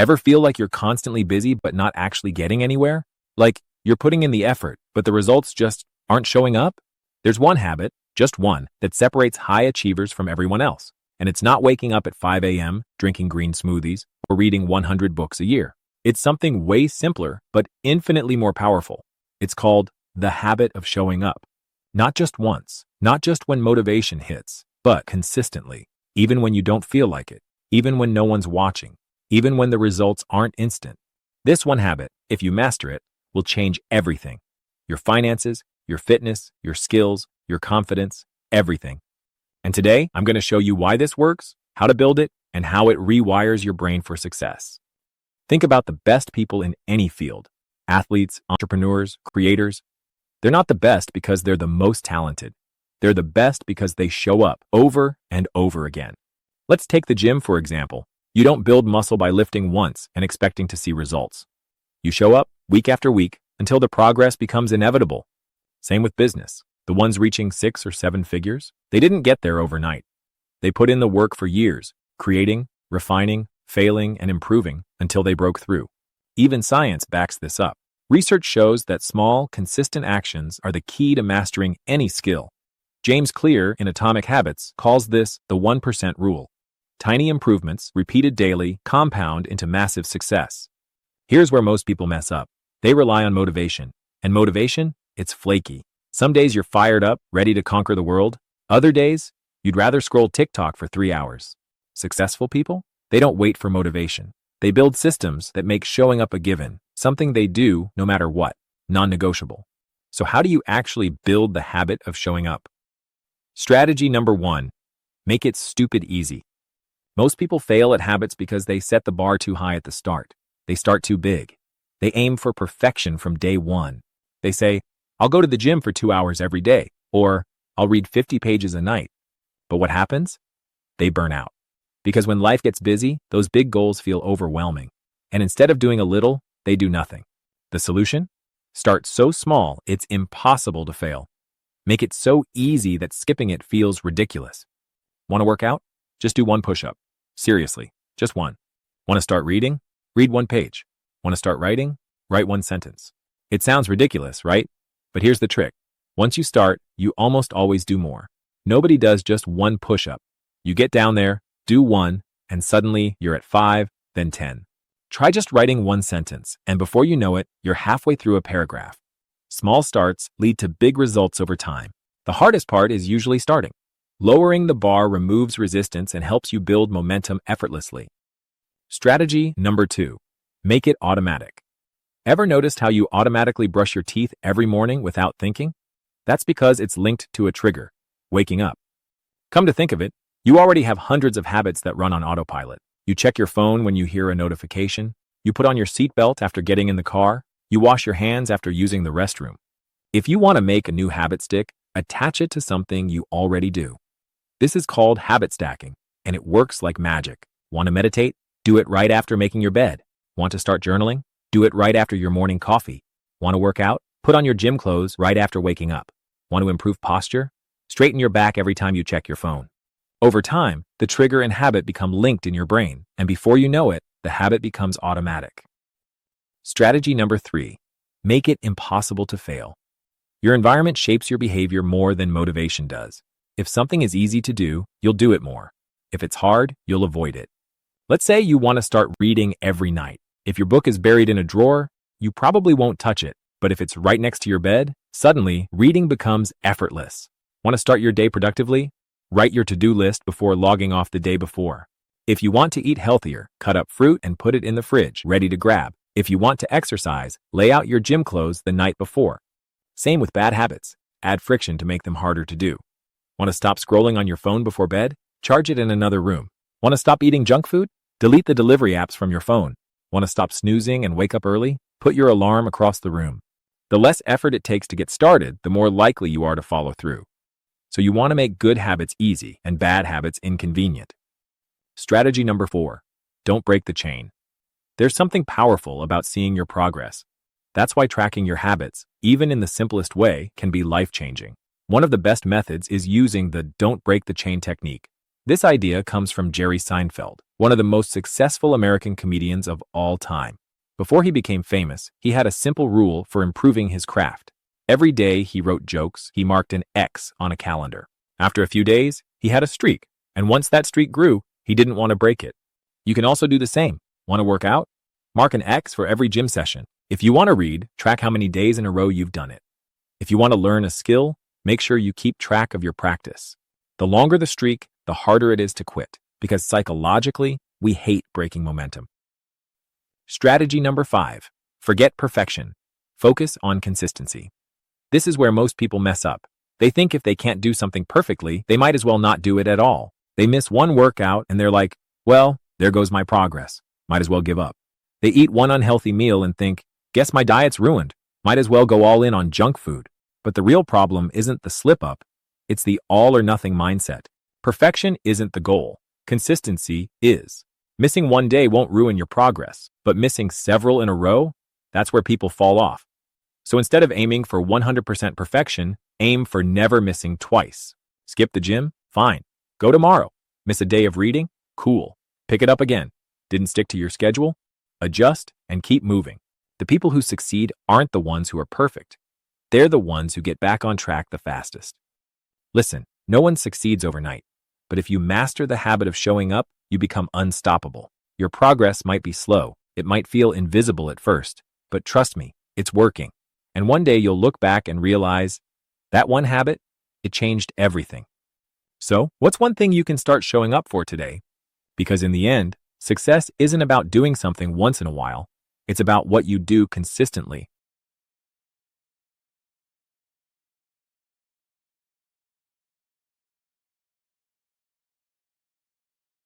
Ever feel like you're constantly busy but not actually getting anywhere? Like you're putting in the effort, but the results just aren't showing up? There's one habit, just one, that separates high achievers from everyone else. And it's not waking up at 5 a.m., drinking green smoothies, or reading 100 books a year. It's something way simpler, but infinitely more powerful. It's called the habit of showing up. Not just once, not just when motivation hits, but consistently, even when you don't feel like it, even when no one's watching, even when the results aren't instant. This one habit, if you master it, will change everything. Your finances, your fitness, your skills, your confidence, everything. And today, I'm going to show you why this works, how to build it, and how it rewires your brain for success. Think about the best people in any field. Athletes, entrepreneurs, creators. They're not the best because they're the most talented. They're the best because they show up over and over again. Let's take the gym, for example. You don't build muscle by lifting once and expecting to see results. You show up week after week until the progress becomes inevitable. Same with business. The ones reaching 6 or 7 figures, they didn't get there overnight. They put in the work for years, creating, refining, failing, and improving until they broke through. Even science backs this up. Research shows that small, consistent actions are the key to mastering any skill. James Clear in Atomic Habits calls this the 1% rule. Tiny improvements, repeated daily, compound into massive success. Here's where most people mess up. They rely on motivation. And motivation, it's flaky. Some days you're fired up, ready to conquer the world. Other days, you'd rather scroll TikTok for 3 hours. Successful people? They don't wait for motivation. They build systems that make showing up a given, something they do no matter what, non-negotiable. So how do you actually build the habit of showing up? Strategy number 1, make it stupid easy. Most people fail at habits because they set the bar too high at the start. They start too big. They aim for perfection from day one. They say, I'll go to the gym for 2 hours every day, or I'll read 50 pages a night. But what happens? They burn out. Because when life gets busy, those big goals feel overwhelming. And instead of doing a little, they do nothing. The solution? Start so small, it's impossible to fail. Make it so easy that skipping it feels ridiculous. Want to work out? Just do 1 push-up. Seriously, just 1. Want to start reading? Read 1 page. Want to start writing? Write 1 sentence. It sounds ridiculous, right? But here's the trick. Once you start, you almost always do more. Nobody does just 1 push-up. You get down there, do 1, and suddenly you're at 5, then 10. Try just writing 1 sentence, and before you know it, you're halfway through a paragraph. Small starts lead to big results over time. The hardest part is usually starting. Lowering the bar removes resistance and helps you build momentum effortlessly. Strategy number 2, make it automatic. Ever noticed how you automatically brush your teeth every morning without thinking? That's because it's linked to a trigger, waking up. Come to think of it, you already have hundreds of habits that run on autopilot. You check your phone when you hear a notification. You put on your seatbelt after getting in the car. You wash your hands after using the restroom. If you want to make a new habit stick, attach it to something you already do. This is called habit stacking, and it works like magic. Want to meditate? Do it right after making your bed. Want to start journaling? Do it right after your morning coffee. Want to work out? Put on your gym clothes right after waking up. Want to improve posture? Straighten your back every time you check your phone. Over time, the trigger and habit become linked in your brain, and before you know it, the habit becomes automatic. Strategy number 3, make it impossible to fail. Your environment shapes your behavior more than motivation does. If something is easy to do, you'll do it more. If it's hard, you'll avoid it. Let's say you want to start reading every night. If your book is buried in a drawer, you probably won't touch it. But if it's right next to your bed, suddenly reading becomes effortless. Want to start your day productively? Write your to-do list before logging off the day before. If you want to eat healthier, cut up fruit and put it in the fridge, ready to grab. If you want to exercise, lay out your gym clothes the night before. Same with bad habits. Add friction to make them harder to do. Want to stop scrolling on your phone before bed? Charge it in another room. Want to stop eating junk food? Delete the delivery apps from your phone. Want to stop snoozing and wake up early? Put your alarm across the room. The less effort it takes to get started, the more likely you are to follow through. So you want to make good habits easy and bad habits inconvenient. Strategy number 4, don't break the chain. There's something powerful about seeing your progress. That's why tracking your habits, even in the simplest way, can be life-changing. One of the best methods is using the don't break the chain technique. This idea comes from Jerry Seinfeld, one of the most successful American comedians of all time. Before he became famous, he had a simple rule for improving his craft. Every day he wrote jokes, he marked an X on a calendar. After a few days, he had a streak, and once that streak grew, he didn't want to break it. You can also do the same. Want to work out? Mark an X for every gym session. If you want to read, track how many days in a row you've done it. If you want to learn a skill, make sure you keep track of your practice. The longer the streak, the harder it is to quit, because psychologically, we hate breaking momentum. Strategy number 5. Forget perfection. Focus on consistency. This is where most people mess up. They think if they can't do something perfectly, they might as well not do it at all. They miss one workout and they're like, well, there goes my progress. Might as well give up. They eat one unhealthy meal and think, guess my diet's ruined. Might as well go all in on junk food. But the real problem isn't the slip-up. It's the all-or-nothing mindset. Perfection isn't the goal. Consistency is. Missing one day won't ruin your progress, but missing several in a row, that's where people fall off. So instead of aiming for 100% perfection, aim for never missing twice. Skip the gym? Fine. Go tomorrow. Miss a day of reading? Cool. Pick it up again. Didn't stick to your schedule? Adjust and keep moving. The people who succeed aren't the ones who are perfect. They're the ones who get back on track the fastest. Listen, no one succeeds overnight, but if you master the habit of showing up, you become unstoppable. Your progress might be slow. It might feel invisible at first, but trust me, it's working. And one day you'll look back and realize that one habit, it changed everything. So, what's one thing you can start showing up for today? Because in the end, success isn't about doing something once in a while. It's about what you do consistently,